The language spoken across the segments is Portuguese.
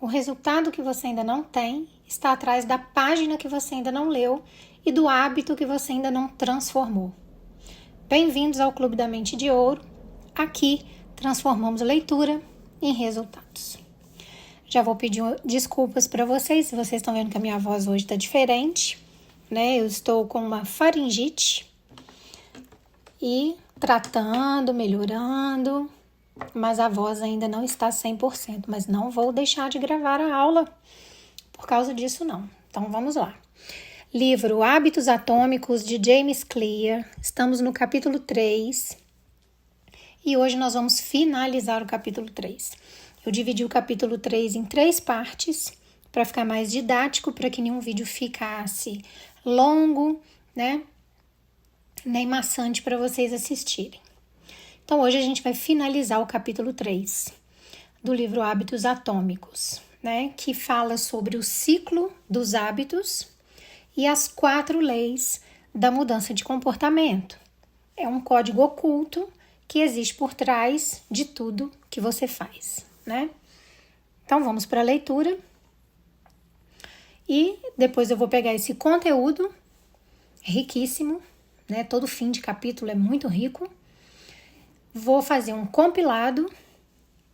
O resultado que você ainda não tem está atrás da página que você ainda não leu e do hábito que você ainda não transformou. Bem-vindos ao Clube da Mente de Ouro. Aqui transformamos leitura em resultados. Já vou pedir desculpas para vocês, se vocês estão vendo que a minha voz hoje está diferente, né? Eu estou com uma faringite e tratando, melhorando, mas a voz ainda não está 100%, mas não vou deixar de gravar a aula por causa disso não. Então vamos lá. Livro Hábitos Atômicos de James Clear, estamos no capítulo 3 e hoje nós vamos finalizar o capítulo 3. Eu dividi o capítulo 3 em 3 partes para ficar mais didático, para que nenhum vídeo ficasse longo, né? Nem maçante para vocês assistirem. Então, hoje a gente vai finalizar o capítulo 3 do livro Hábitos Atômicos, né? Que fala sobre o ciclo dos hábitos e as 4 leis da mudança de comportamento. É um código oculto que existe por trás de tudo que você faz, né? Então, vamos para a leitura. E depois eu vou pegar esse conteúdo riquíssimo, né? Todo fim de capítulo é muito rico. Vou fazer um compilado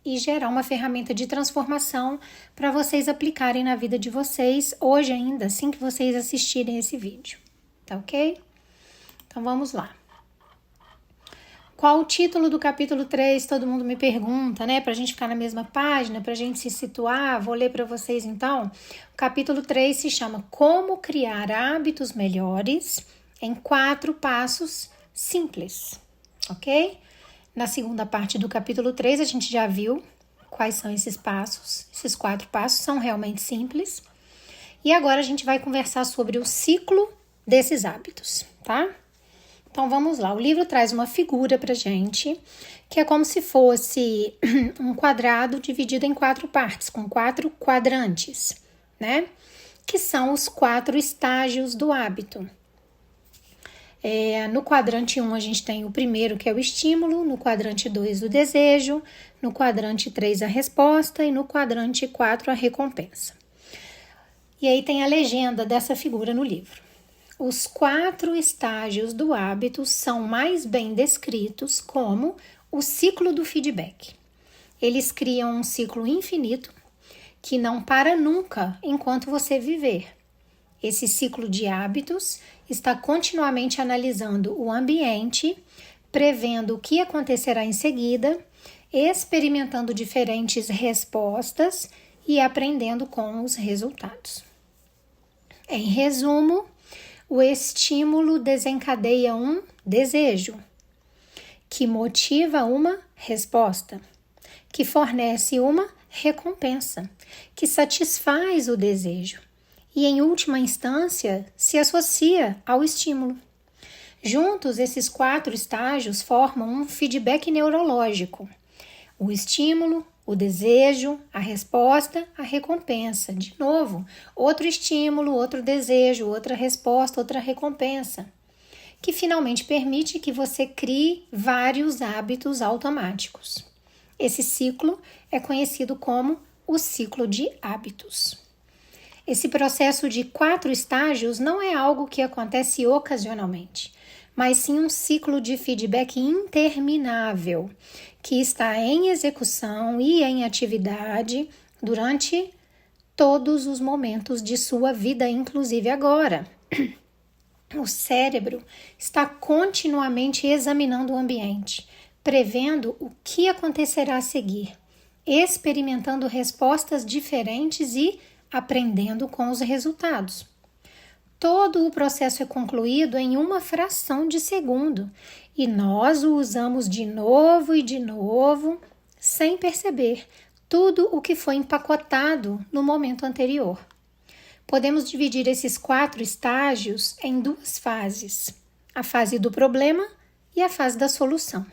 e gerar uma ferramenta de transformação para vocês aplicarem na vida de vocês hoje ainda, assim que vocês assistirem esse vídeo. Tá ok? Então vamos lá. Qual o título do capítulo 3? Todo mundo me pergunta, né? Pra gente ficar na mesma página, pra gente se situar. Vou ler para vocês então. O capítulo 3 se chama Como Criar Hábitos Melhores em 4 Passos Simples. Ok? Na segunda parte do capítulo 3, a gente já viu quais são esses passos. Esses 4 passos são realmente simples. E agora a gente vai conversar sobre o ciclo desses hábitos, tá? Então, vamos lá. O livro traz uma figura pra gente, que é como se fosse um quadrado dividido em 4 partes, com 4 quadrantes, né? Que são os 4 estágios do hábito. No quadrante 1 a gente tem o primeiro, que é o estímulo, no quadrante 2 o desejo, no quadrante 3 a resposta e no quadrante 4 a recompensa. E aí tem a legenda dessa figura no livro. Os 4 estágios do hábito são mais bem descritos como o ciclo do feedback. Eles criam um ciclo infinito que não para nunca enquanto você viver. Esse ciclo de hábitos está continuamente analisando o ambiente, prevendo o que acontecerá em seguida, experimentando diferentes respostas e aprendendo com os resultados. Em resumo, o estímulo desencadeia um desejo, que motiva uma resposta, que fornece uma recompensa, que satisfaz o desejo. E, em última instância, se associa ao estímulo. Juntos, esses 4 estágios formam um feedback neurológico. O estímulo, o desejo, a resposta, a recompensa. De novo, outro estímulo, outro desejo, outra resposta, outra recompensa. Que finalmente permite que você crie vários hábitos automáticos. Esse ciclo é conhecido como o ciclo de hábitos. Esse processo de 4 estágios não é algo que acontece ocasionalmente, mas sim um ciclo de feedback interminável, que está em execução e em atividade durante todos os momentos de sua vida, inclusive agora. O cérebro está continuamente examinando o ambiente, prevendo o que acontecerá a seguir, experimentando respostas diferentes e aprendendo com os resultados. Todo o processo é concluído em uma fração de segundo e nós o usamos de novo e de novo, sem perceber tudo o que foi empacotado no momento anterior. Podemos dividir esses 4 estágios em 2 fases, a fase do problema e a fase da solução.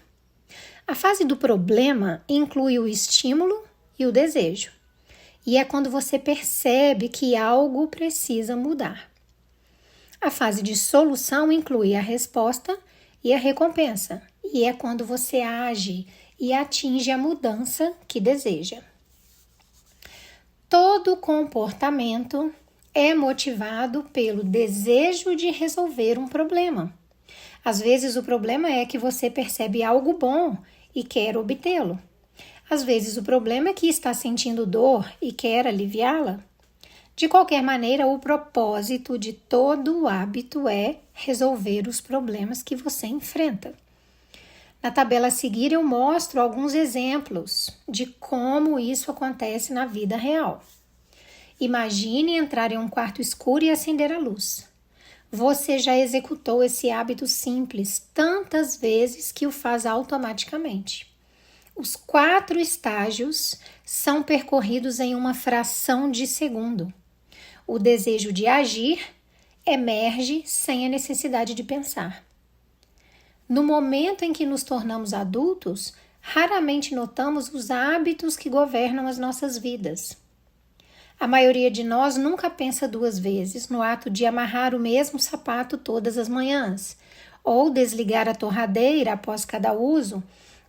A fase do problema inclui o estímulo e o desejo. E é quando você percebe que algo precisa mudar. A fase de solução inclui a resposta e a recompensa. E é quando você age e atinge a mudança que deseja. todo comportamento é motivado pelo desejo de resolver um problema. Às vezes o problema é que você percebe algo bom e quer obtê-lo. Às vezes o problema é que está sentindo dor e quer aliviá-la. De qualquer maneira, o propósito de todo o hábito é resolver os problemas que você enfrenta. Na tabela a seguir eu mostro alguns exemplos de como isso acontece na vida real. Imagine entrar em um quarto escuro e acender a luz. Você já executou esse hábito simples tantas vezes que o faz automaticamente. Os 4 estágios são percorridos em uma fração de segundo. O desejo de agir emerge sem a necessidade de pensar. No momento em que nos tornamos adultos, raramente notamos os hábitos que governam as nossas vidas. A maioria de nós nunca pensa 2 vezes no ato de amarrar o mesmo sapato todas as manhãs, ou desligar a torradeira após cada uso,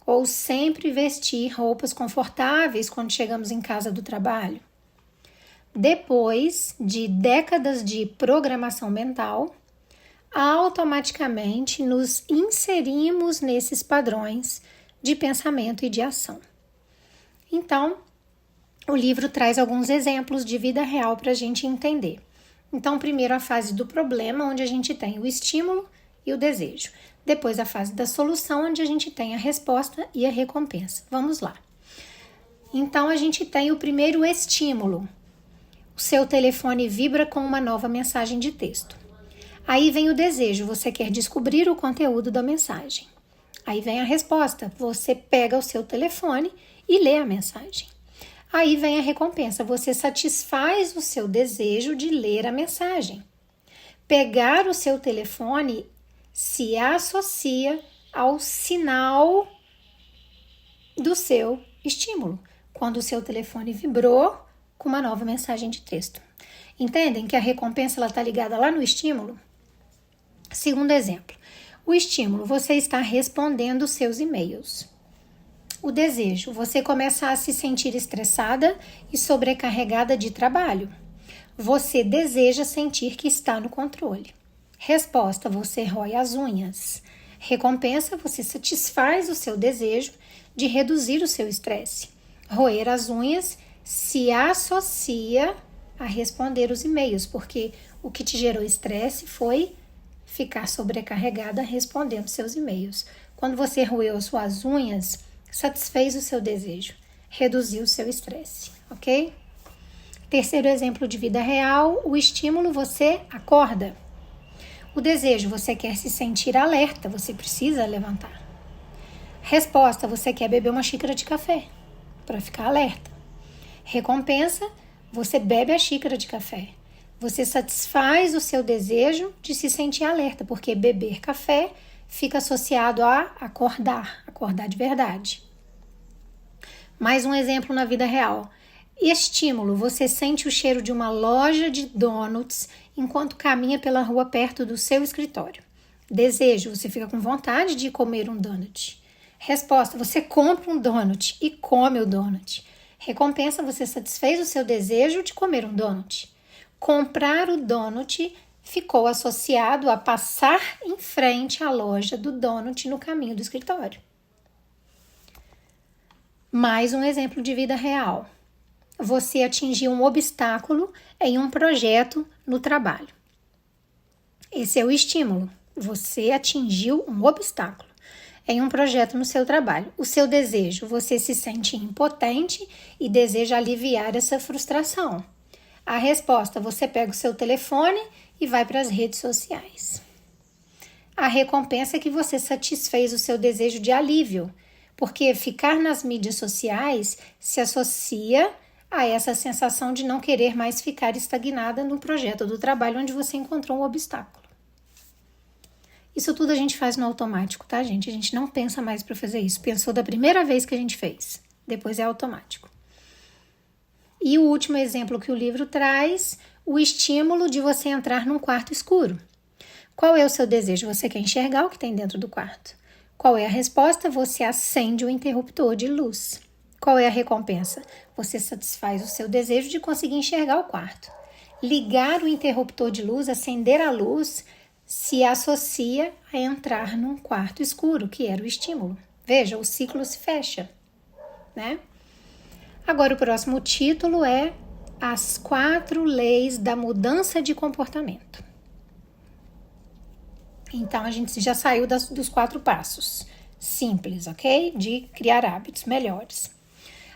ou sempre vestir roupas confortáveis quando chegamos em casa do trabalho. Depois de décadas de programação mental, automaticamente nos inserimos nesses padrões de pensamento e de ação. Então, o livro traz alguns exemplos de vida real para a gente entender. Então, primeiro a fase do problema, onde a gente tem o estímulo e o desejo. Depois a fase da solução, onde a gente tem a resposta e a recompensa. Vamos lá. Então, a gente tem o primeiro estímulo. O seu telefone vibra com uma nova mensagem de texto. Aí vem o desejo, você quer descobrir o conteúdo da mensagem. Aí vem a resposta, você pega o seu telefone e lê a mensagem. Aí vem a recompensa, você satisfaz o seu desejo de ler a mensagem. Pegar o seu telefone se associa ao sinal do seu estímulo, quando o seu telefone vibrou com uma nova mensagem de texto. Entendem que a recompensa está ligada lá no estímulo? Segundo exemplo, o estímulo, você está respondendo os seus e-mails. O desejo, você começa a se sentir estressada e sobrecarregada de trabalho. Você deseja sentir que está no controle. Resposta, você rói as unhas. Recompensa, você satisfaz o seu desejo de reduzir o seu estresse. Roer as unhas se associa a responder os e-mails, porque o que te gerou estresse foi ficar sobrecarregada respondendo seus e-mails. Quando você roeu as suas unhas, satisfez o seu desejo, reduziu o seu estresse, ok? Terceiro exemplo de vida real, o estímulo, você acorda. O desejo, você quer se sentir alerta, você precisa levantar. Resposta, você quer beber uma xícara de café para ficar alerta. Recompensa, você bebe a xícara de café. Você satisfaz o seu desejo de se sentir alerta, porque beber café fica associado a acordar de verdade. Mais um exemplo na vida real. Estímulo, você sente o cheiro de uma loja de donuts enquanto caminha pela rua perto do seu escritório. Desejo, você fica com vontade de comer um donut. Resposta, você compra um donut e come o donut. Recompensa, você satisfez o seu desejo de comer um donut. Comprar o donut ficou associado a passar em frente à loja do donut no caminho do escritório. Mais um exemplo de vida real. Você atingiu um obstáculo em um projeto no trabalho. Esse é o estímulo. Você atingiu um obstáculo em um projeto no seu trabalho. O seu desejo, você se sente impotente e deseja aliviar essa frustração. A resposta, você pega o seu telefone e vai para as redes sociais. A recompensa é que você satisfez o seu desejo de alívio, porque ficar nas mídias sociais se associa a essa sensação de não querer mais ficar estagnada no projeto do trabalho onde você encontrou um obstáculo. Isso tudo a gente faz no automático, tá, gente? A gente não pensa mais para fazer isso. Pensou da primeira vez que a gente fez, depois é automático. E o último exemplo que o livro traz, o estímulo de você entrar num quarto escuro. Qual é o seu desejo? Você quer enxergar o que tem dentro do quarto. Qual é a resposta? Você acende o interruptor de luz. Qual é a recompensa? Você satisfaz o seu desejo de conseguir enxergar o quarto. Ligar o interruptor de luz, acender a luz, se associa a entrar num quarto escuro, que era o estímulo. Veja, o ciclo se fecha, né? Agora, o próximo título é As 4 Leis da Mudança de Comportamento. Então, a gente já saiu dos 4 passos simples, ok? De criar hábitos melhores.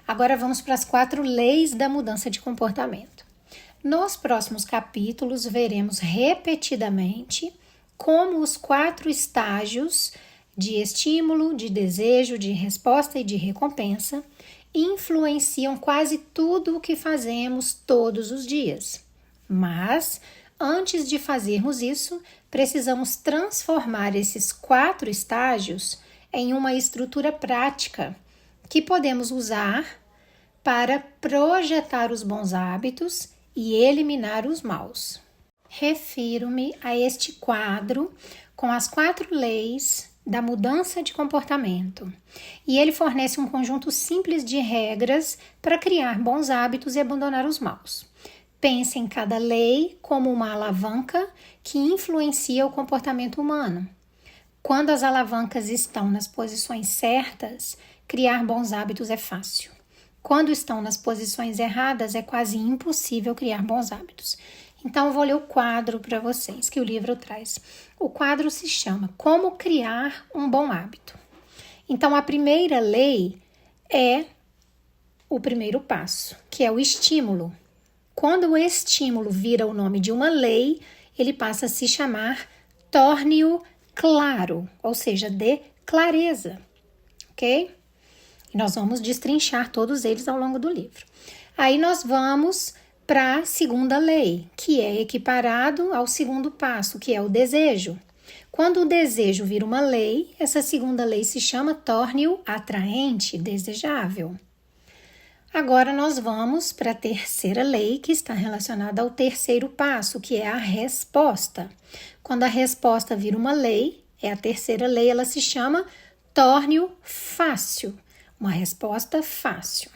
Agora, vamos para as 4 leis da mudança de comportamento. Nos próximos capítulos, veremos repetidamente como os 4 estágios de estímulo, de desejo, de resposta e de recompensa influenciam quase tudo o que fazemos todos os dias. Mas, antes de fazermos isso, precisamos transformar esses 4 estágios em uma estrutura prática que podemos usar para projetar os bons hábitos e eliminar os maus. Refiro-me a este quadro com as 4 leis da mudança de comportamento, e ele fornece um conjunto simples de regras para criar bons hábitos e abandonar os maus. Pense em cada lei como uma alavanca que influencia o comportamento humano. Quando as alavancas estão nas posições certas, criar bons hábitos é fácil. Quando estão nas posições erradas, é quase impossível criar bons hábitos. Então, eu vou ler o quadro para vocês que o livro traz. O quadro se chama Como Criar um Bom Hábito. Então, a primeira lei é o primeiro passo, que é o estímulo. Quando o estímulo vira o nome de uma lei, ele passa a se chamar torne-o claro, ou seja, dê clareza, ok? E nós vamos destrinchar todos eles ao longo do livro. Aí nós vamos para a segunda lei, que é equiparado ao segundo passo, que é o desejo. Quando o desejo vira uma lei, essa segunda lei se chama torne-o atraente, desejável. Agora nós vamos para a terceira lei, que está relacionada ao terceiro passo, que é a resposta. Quando a resposta vira uma lei, é a terceira lei, ela se chama torne-o fácil, uma resposta fácil.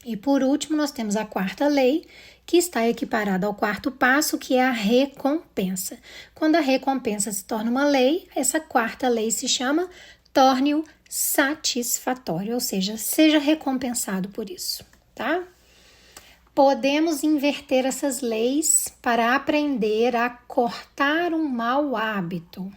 E por último, nós temos a quarta lei, que está equiparada ao quarto passo, que é a recompensa. Quando a recompensa se torna uma lei, essa quarta lei se chama torne-o satisfatório, ou seja, seja recompensado por isso, tá? Podemos inverter essas leis para aprender a cortar um mau hábito.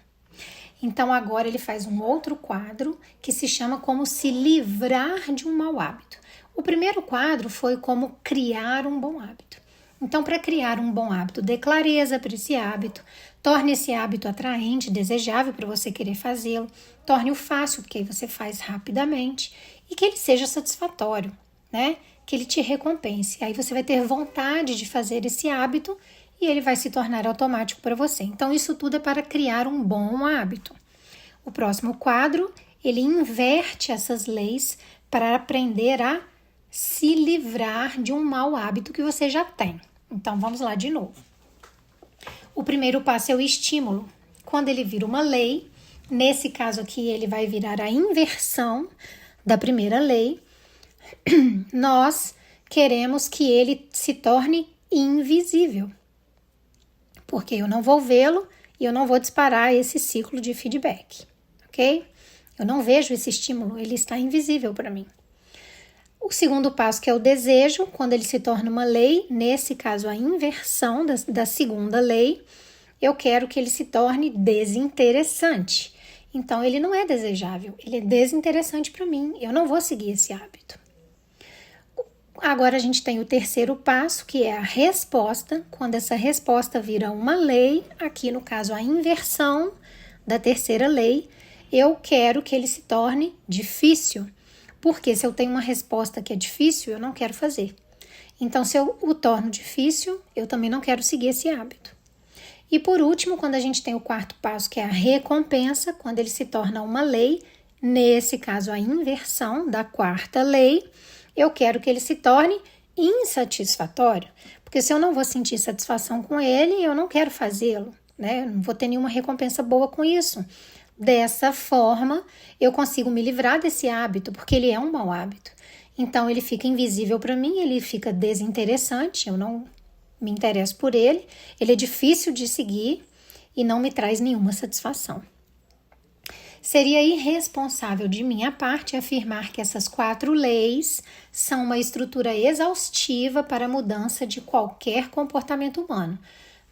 Então, agora ele faz um outro quadro que se chama Como se livrar de um mau hábito. O primeiro quadro foi como criar um bom hábito. Então, para criar um bom hábito, dê clareza para esse hábito, torne esse hábito atraente, desejável para você querer fazê-lo, torne-o fácil, porque aí você faz rapidamente, e que ele seja satisfatório, né? Que ele te recompense. Aí você vai ter vontade de fazer esse hábito e ele vai se tornar automático para você. Então, isso tudo é para criar um bom hábito. O próximo quadro, ele inverte essas leis para aprender a se livrar de um mau hábito que você já tem. Então, vamos lá de novo. O primeiro passo é o estímulo. Quando ele vira uma lei, nesse caso aqui ele vai virar a inversão da primeira lei, nós queremos que ele se torne invisível. Porque eu não vou vê-lo e eu não vou disparar esse ciclo de feedback, ok? Eu não vejo esse estímulo, ele está invisível para mim. O segundo passo, que é o desejo, quando ele se torna uma lei, nesse caso a inversão da segunda lei, eu quero que ele se torne desinteressante. Então, ele não é desejável, ele é desinteressante para mim, eu não vou seguir esse hábito. Agora a gente tem o terceiro passo, que é a resposta. Quando essa resposta vira uma lei, aqui no caso a inversão da terceira lei, eu quero que ele se torne difícil. Porque se eu tenho uma resposta que é difícil, eu não quero fazer. Então, se eu o torno difícil, eu também não quero seguir esse hábito. E por último, quando a gente tem o quarto passo, que é a recompensa, quando ele se torna uma lei, nesse caso a inversão da quarta lei, eu quero que ele se torne insatisfatório. Porque se eu não vou sentir satisfação com ele, eu não quero fazê-lo, né? Eu não vou ter nenhuma recompensa boa com isso. Dessa forma, eu consigo me livrar desse hábito, porque ele é um mau hábito. Então, ele fica invisível para mim, ele fica desinteressante, eu não me interesso por ele é difícil de seguir e não me traz nenhuma satisfação. Seria irresponsável de minha parte afirmar que essas 4 leis são uma estrutura exaustiva para a mudança de qualquer comportamento humano,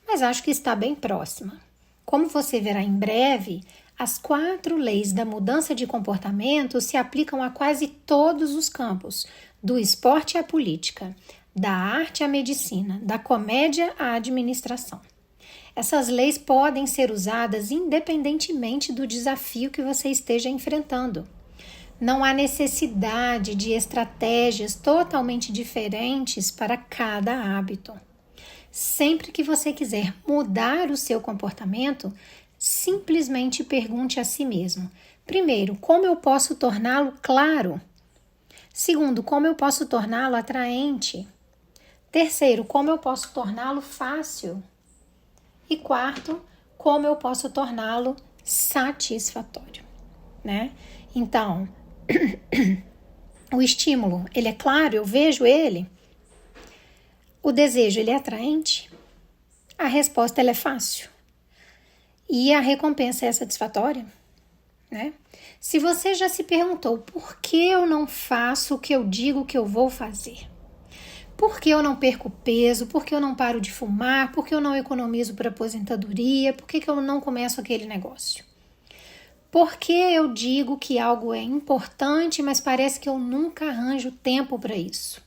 mas acho que está bem próxima. Como você verá em breve, as 4 leis da mudança de comportamento se aplicam a quase todos os campos, do esporte à política, da arte à medicina, da comédia à administração. Essas leis podem ser usadas independentemente do desafio que você esteja enfrentando. Não há necessidade de estratégias totalmente diferentes para cada hábito. Sempre que você quiser mudar o seu comportamento, simplesmente pergunte a si mesmo: primeiro, como eu posso torná-lo claro? Segundo, como eu posso torná-lo atraente? Terceiro, como eu posso torná-lo fácil? E quarto, como eu posso torná-lo satisfatório, né? Então, o estímulo, ele é claro, eu vejo ele. O desejo, ele é atraente. A resposta, ela é fácil. E a recompensa é satisfatória, né? Se você já se perguntou por que eu não faço o que eu digo que eu vou fazer? Por que eu não perco peso? Por que eu não paro de fumar? Por que eu não economizo para aposentadoria? Por que eu não começo aquele negócio? Por que eu digo que algo é importante, mas parece que eu nunca arranjo tempo para isso?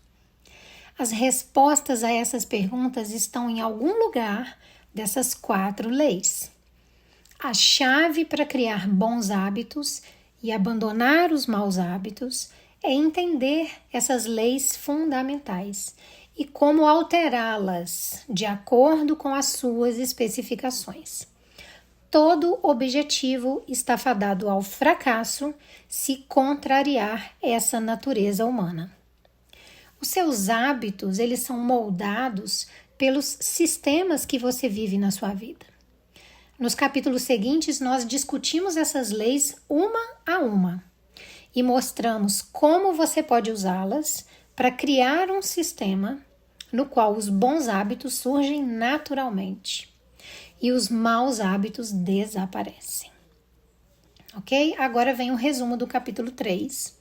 As respostas a essas perguntas estão em algum lugar dessas 4 leis. A chave para criar bons hábitos e abandonar os maus hábitos é entender essas leis fundamentais e como alterá-las de acordo com as suas especificações. Todo objetivo está fadado ao fracasso se contrariar essa natureza humana. Os seus hábitos, eles são moldados pelos sistemas que você vive na sua vida. Nos capítulos seguintes, nós discutimos essas leis uma a uma e mostramos como você pode usá-las para criar um sistema no qual os bons hábitos surgem naturalmente e os maus hábitos desaparecem. Ok? Agora vem o resumo do capítulo 3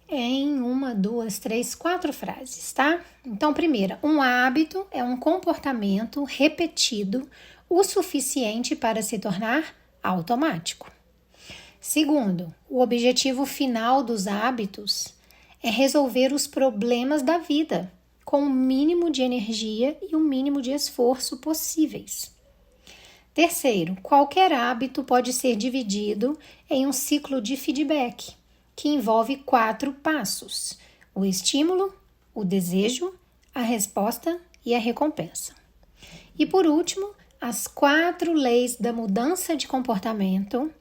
em 1, 2, 3, 4 frases, tá? Então, primeira, um hábito é um comportamento repetido o suficiente para se tornar automático. Segundo, o objetivo final dos hábitos é resolver os problemas da vida com o mínimo de energia e o mínimo de esforço possíveis. Terceiro, qualquer hábito pode ser dividido em um ciclo de feedback, que envolve 4 passos: o estímulo, o desejo, a resposta e a recompensa. E por último, as 4 leis da mudança de comportamento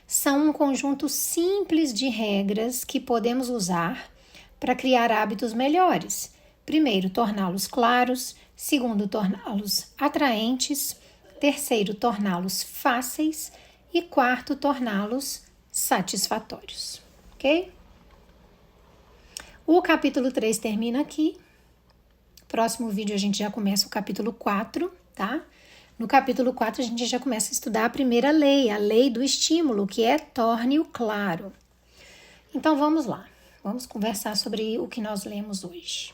são um conjunto simples de regras que podemos usar para criar hábitos melhores. Primeiro, torná-los claros. Segundo, torná-los atraentes. Terceiro, torná-los fáceis. E quarto, torná-los satisfatórios. Ok? O capítulo 3 termina aqui. Próximo vídeo a gente já começa o capítulo 4, tá? No capítulo 4 a gente já começa a estudar a primeira lei, a lei do estímulo, que é torne-o claro. Então vamos lá, vamos conversar sobre o que nós lemos hoje.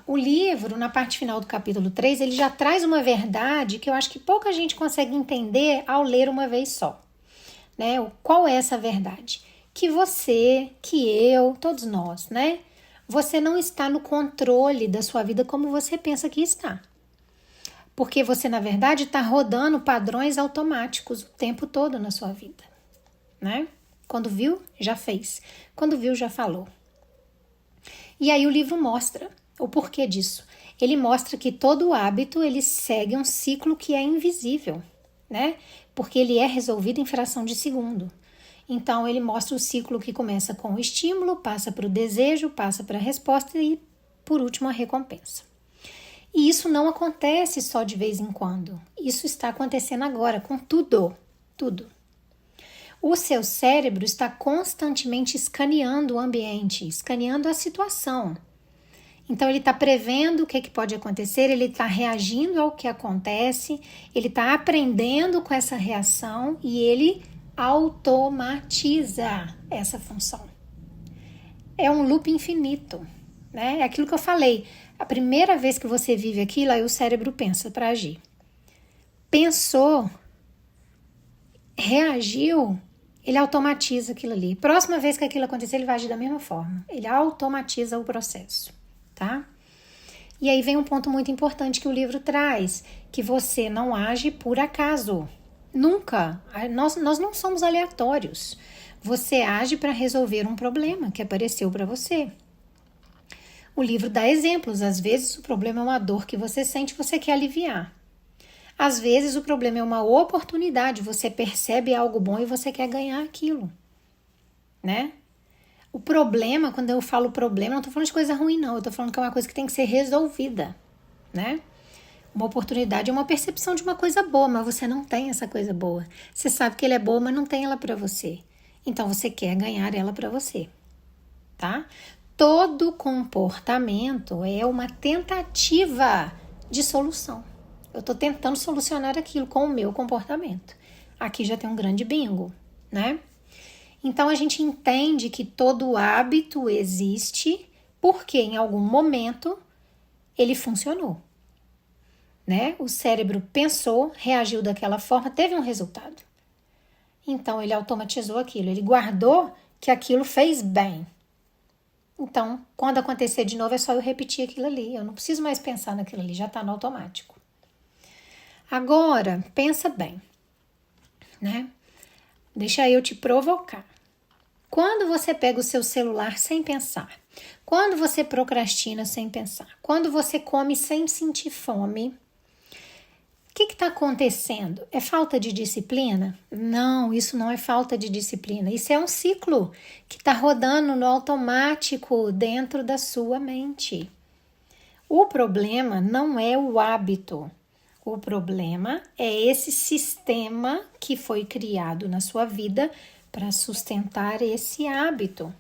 O livro, na parte final do capítulo 3, ele já traz uma verdade que eu acho que pouca gente consegue entender ao ler uma vez só. Né? Qual é essa verdade? Que você, que eu, todos nós, né? Você não está no controle da sua vida como você pensa que está. Porque você, na verdade, está rodando padrões automáticos o tempo todo na sua vida, né? Quando viu, já fez. Quando viu, já falou. E aí o livro mostra o porquê disso. Ele mostra que todo hábito, ele segue um ciclo que é invisível, né? Porque ele é resolvido em fração de segundo. Então, ele mostra o ciclo que começa com o estímulo, passa para o desejo, passa para a resposta e, por último, a recompensa. E isso não acontece só de vez em quando. Isso está acontecendo agora com tudo. O seu cérebro está constantemente escaneando o ambiente, escaneando a situação. Então, ele está prevendo o que pode acontecer, ele está reagindo ao que acontece, ele está aprendendo com essa reação e ele automatiza essa função. É um loop infinito, né? É aquilo que eu falei. A primeira vez que você vive aquilo, aí o cérebro pensa para agir. Pensou, reagiu, ele automatiza aquilo ali. Próxima vez que aquilo acontecer, ele vai agir da mesma forma. Ele automatiza o processo, tá? E aí vem um ponto muito importante que o livro traz, que você não age por acaso. Nunca. Nós não somos aleatórios. Você age para resolver um problema que apareceu para você. O livro dá exemplos. Às vezes o problema é uma dor que você sente e você quer aliviar. Às vezes o problema é uma oportunidade. Você percebe algo bom e você quer ganhar aquilo, né? O problema, quando eu falo problema, não estou falando de coisa ruim, não. Eu estou falando que é uma coisa que tem que ser resolvida, né? Uma oportunidade é uma percepção de uma coisa boa, mas você não tem essa coisa boa. Você sabe que ela é boa, mas não tem ela para você. Então, você quer ganhar ela para você, tá? Todo comportamento é uma tentativa de solução. Eu estou tentando solucionar aquilo com o meu comportamento. Aqui já tem um grande bingo, né? Então, a gente entende que todo hábito existe porque em algum momento ele funcionou, né? O cérebro pensou, reagiu daquela forma, teve um resultado. Então, ele automatizou aquilo, ele guardou que aquilo fez bem. Então, quando acontecer de novo, é só eu repetir aquilo ali. Eu não preciso mais pensar naquilo ali, já está no automático. Agora, pensa bem, né? Deixa eu te provocar. Quando você pega o seu celular sem pensar, quando você procrastina sem pensar, quando você come sem sentir fome, o que está acontecendo? É falta de disciplina? Não, isso não é falta de disciplina. Isso é um ciclo que está rodando no automático dentro da sua mente. O problema não é o hábito. O problema é esse sistema que foi criado na sua vida para sustentar esse hábito.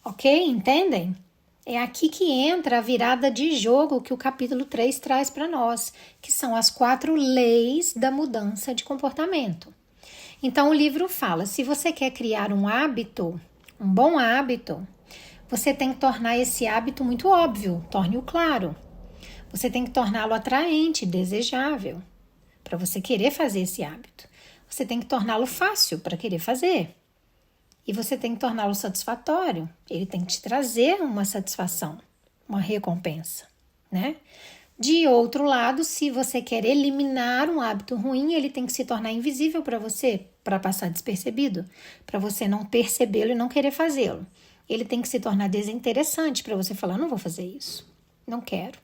Ok? Entendem? É aqui que entra a virada de jogo que o capítulo 3 traz para nós, que são as 4 leis da mudança de comportamento. Então, o livro fala, se você quer criar um hábito, um bom hábito, você tem que tornar esse hábito muito óbvio, torne-o claro. Você tem que torná-lo atraente, desejável, para você querer fazer esse hábito. Você tem que torná-lo fácil para querer fazer. E você tem que torná-lo satisfatório. Ele tem que te trazer uma satisfação, uma recompensa, né? De outro lado, se você quer eliminar um hábito ruim, ele tem que se tornar invisível para você, para passar despercebido, para você não percebê-lo e não querer fazê-lo. Ele tem que se tornar desinteressante para você falar, não vou fazer isso, não quero.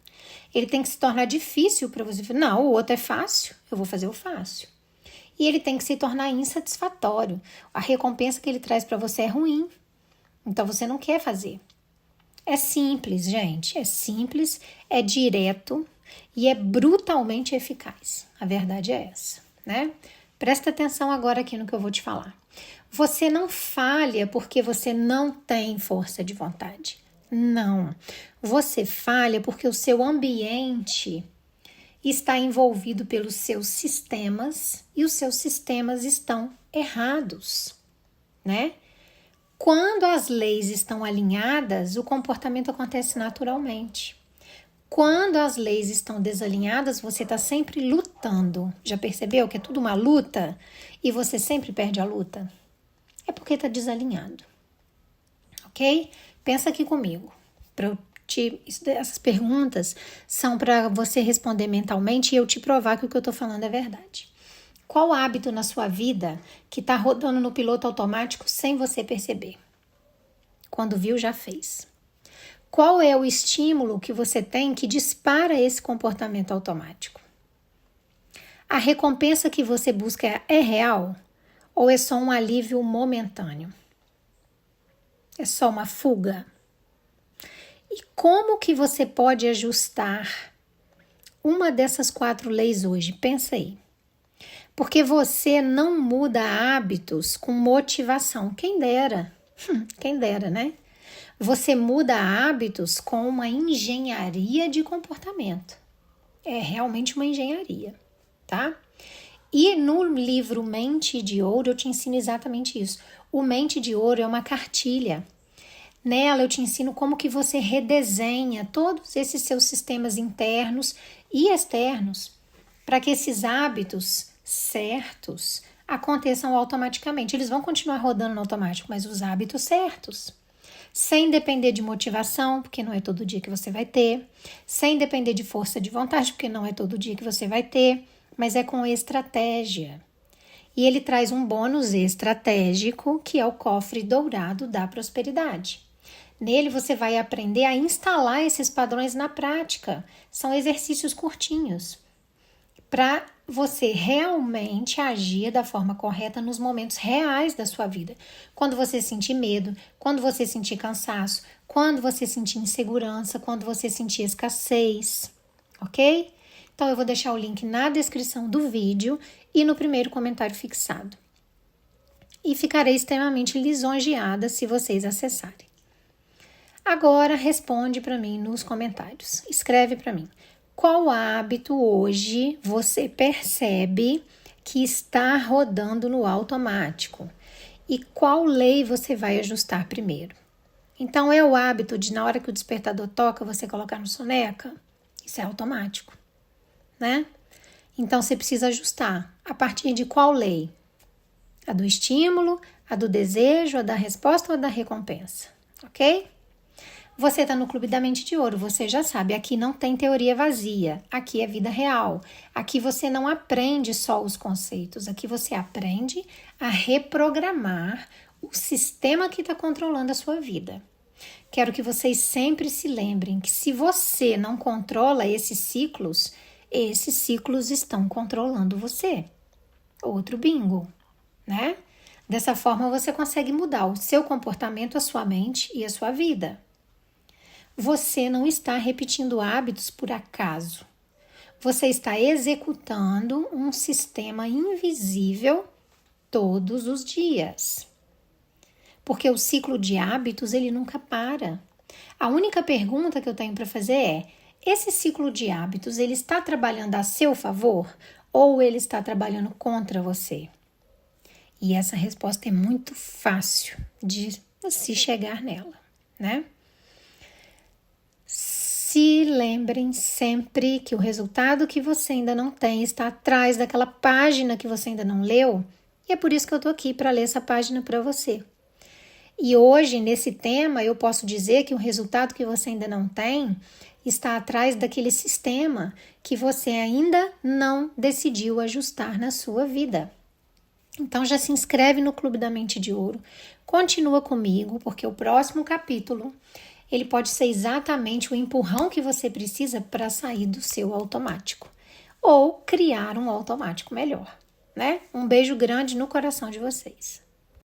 Ele tem que se tornar difícil para você falar, não, o outro é fácil, eu vou fazer o fácil. E ele tem que se tornar insatisfatório. A recompensa que ele traz para você é ruim. Então, você não quer fazer. É simples, gente. É simples, é direto e é brutalmente eficaz. A verdade é essa, né? Presta atenção agora aqui no que eu vou te falar. Você não falha porque você não tem força de vontade. Não. Você falha porque o seu ambiente está envolvido pelos seus sistemas e os seus sistemas estão errados, né? Quando as leis estão alinhadas, o comportamento acontece naturalmente. Quando as leis estão desalinhadas, você está sempre lutando. Já percebeu que é tudo uma luta e você sempre perde a luta? É porque está desalinhado, ok? Pensa aqui comigo, essas perguntas são para você responder mentalmente e eu te provar que o que eu estou falando é verdade. Qual hábito na sua vida que está rodando no piloto automático sem você perceber? Quando viu, já fez. Qual é o estímulo que você tem que dispara esse comportamento automático? A recompensa que você busca é real ou é só um alívio momentâneo? É só uma fuga? E como que você pode ajustar uma dessas 4 leis hoje? Pensa aí. Porque você não muda hábitos com motivação. Quem dera. Quem dera, né? Você muda hábitos com uma engenharia de comportamento. É realmente uma engenharia, tá? E no livro Mente de Ouro eu te ensino exatamente isso. O Mente de Ouro é uma cartilha. Nela eu te ensino como que você redesenha todos esses seus sistemas internos e externos para que esses hábitos certos aconteçam automaticamente. Eles vão continuar rodando no automático, mas os hábitos certos. Sem depender de motivação, porque não é todo dia que você vai ter. Sem depender de força de vontade, porque não é todo dia que você vai ter. Mas é com estratégia. E ele traz um bônus estratégico, que é o cofre dourado da prosperidade. Nele você vai aprender a instalar esses padrões na prática. São exercícios curtinhos para você realmente agir da forma correta nos momentos reais da sua vida. Quando você sentir medo, quando você sentir cansaço, quando você sentir insegurança, quando você sentir escassez, ok? Então eu vou deixar o link na descrição do vídeo e no primeiro comentário fixado. E ficarei extremamente lisonjeada se vocês acessarem. Agora responde para mim nos comentários. Escreve para mim. Qual hábito hoje você percebe que está rodando no automático? E qual lei você vai ajustar primeiro? Então, é o hábito de, na hora que o despertador toca, você colocar no soneca? Isso é automático, né? Então, você precisa ajustar. A partir de qual lei? A do estímulo, a do desejo, a da resposta ou a da recompensa? Ok? Você está no Clube da Mente de Ouro, você já sabe, aqui não tem teoria vazia, aqui é vida real. Aqui você não aprende só os conceitos, aqui você aprende a reprogramar o sistema que está controlando a sua vida. Quero que vocês sempre se lembrem que se você não controla esses ciclos estão controlando você. Outro bingo, né? Dessa forma você consegue mudar o seu comportamento, a sua mente e a sua vida. Você não está repetindo hábitos por acaso. Você está executando um sistema invisível todos os dias. Porque o ciclo de hábitos, ele nunca para. A única pergunta que eu tenho para fazer é: esse ciclo de hábitos, ele está trabalhando a seu favor ou ele está trabalhando contra você? E essa resposta é muito fácil de se chegar nela, né? Se lembrem sempre que o resultado que você ainda não tem está atrás daquela página que você ainda não leu, e é por isso que eu estou aqui para ler essa página para você. E hoje, nesse tema, eu posso dizer que o resultado que você ainda não tem está atrás daquele sistema que você ainda não decidiu ajustar na sua vida. Então já se inscreve no Clube da Mente de Ouro, continua comigo, porque o próximo capítulo ele pode ser exatamente o empurrão que você precisa para sair do seu automático ou criar um automático melhor, né? Um beijo grande no coração de vocês.